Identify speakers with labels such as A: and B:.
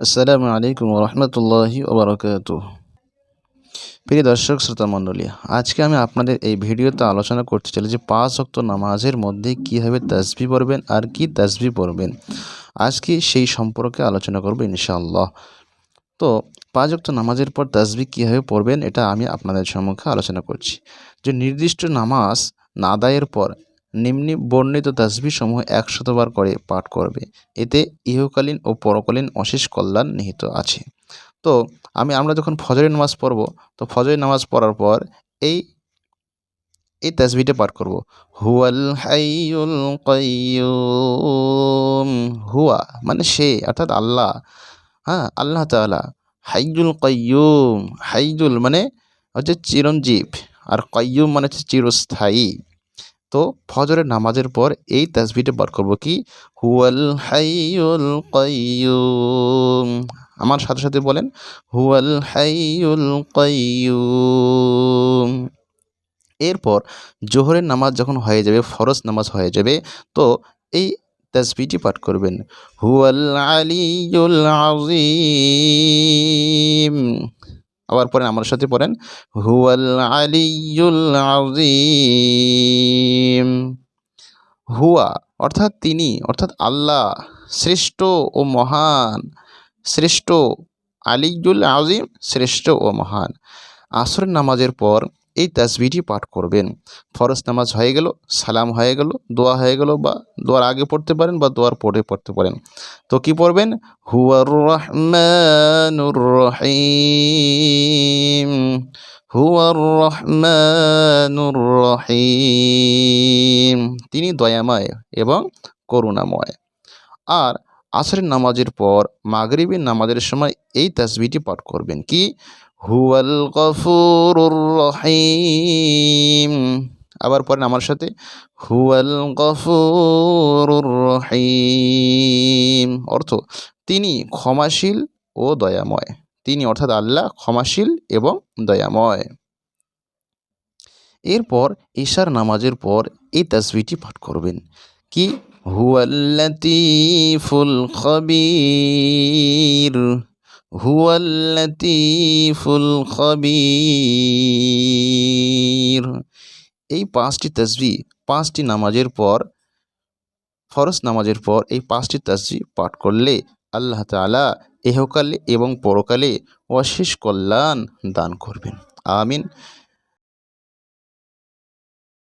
A: আসসালামু আলাইকুম রহমতুল্লাহি ওবরাকাতুহ। প্রিয় দর্শক শ্রোতা মণ্ডলী, আজকে আমি আপনাদের এই ভিডিওতে আলোচনা করতে চাই যে 5 ওয়াক্ত নামাজের মধ্যে কীভাবে তাসবিহ পড়বেন আর কি তাসবিহ পড়বেন। আজকে সেই সম্পর্কে আলোচনা করব ইনশাআল্লাহ। তো 5 ওয়াক্ত নামাজের পর তাসবিহ কীভাবে পড়বেন এটা আমি আপনাদের সম্মুখে আলোচনা করছি। যে নির্দিষ্ট নামাজ না আদায়ের পর নিম্নে বর্ণিত তাসবিহ সমূহ 100 বার করে পাঠ করবে। এতে ইহকালীন ও পরকালীন অশেষ কল্যাণ নিহিত আছে। তো আমরা যখন ফজরের নামাজ পড়ব, তো ফজরের নামাজ পড়ার পর এই এই তাসবিহটা পাঠ করব। হুয়াল হাইয়ুল কাইয়্যুম। হুয়া মানে সে, অর্থাৎ আল্লাহ। হ্যাঁ, আল্লাহ তাআলা। হাইয়ুল কাইয়্যুম, হাইয়ুল মানে হচ্ছে চিরঞ্জীব, আর কাইয়্যুম মানে হচ্ছে চিরস্থায়ী। তো ফজরের নামাজের পর এই তাসবিহটা পাঠ করব কি, হুয়াল হাইয়ুল কাইয়্যুম। আমার সাথে সাথে বলেন, হুয়াল হাইয়ুল কাইয়্যুম। এরপর জোহরের নামাজ যখন হয়ে যাবে, ফরজ নামাজ হয়ে যাবে, তো এই তাসবিহটি পাঠ করবেন, হুয়াল আলিয়্যুল আযীম। আবার পড়েন, আমার সাথে পড়েন, হুয়াল আলিয়্যুল আযীম। হুয়া অর্থাৎ তিনি, অর্থাৎ আল্লাহ শ্রেষ্ঠ ও মহান, শ্রেষ্ঠ। আলিয়্যুল আযীম শ্রেষ্ঠ ও মহান। আসরের নামাজের পর এই তাসবিহটি পাঠ করবেন। ফরজ নামাজ হয়ে গেল, সালাম হয়ে গেল, দোয়া হয়ে গেল, বা দোয়ার আগে পড়তে পারেন বা দোয়ার পরে পড়তে পারেন। তো কি পড়বেন, হুয়ার রহমানুর রহিম, হুয়ার রহমানুর রহিম। তিনি দয়াময় এবং করুণাময়। আর আসরের নামাজের পর মাগরিবের নামাজের সময় এই তাসবিহটি পাঠ করবেন কি, হুয়াল গফুরুর রহিম। আবার পড়েন আমার সাথে, হুয়াল গফুরুর রহিম। অর্থ, তিনি ক্ষমাশীল ও দয়াময়। তিনি অর্থাৎ আল্লাহ ক্ষমাশীল এবং দয়াময়। এরপর ঈশার নামাজের পর এই তাসবিহটি পাঠ করবেন কি, হুয়াল লাতীফুল খবীর, হুয়াল লাতীফুল খবীর। এই 5টি তাসবিহ 5টি নামাজের পর, ফরজ নামাজের পর এই 5টি তাসবিহ পাঠ করলে আল্লাহ তাআলা ইহকালে এবং পরকালে অশেষ কল্যাণ দান করবেন। আমিন।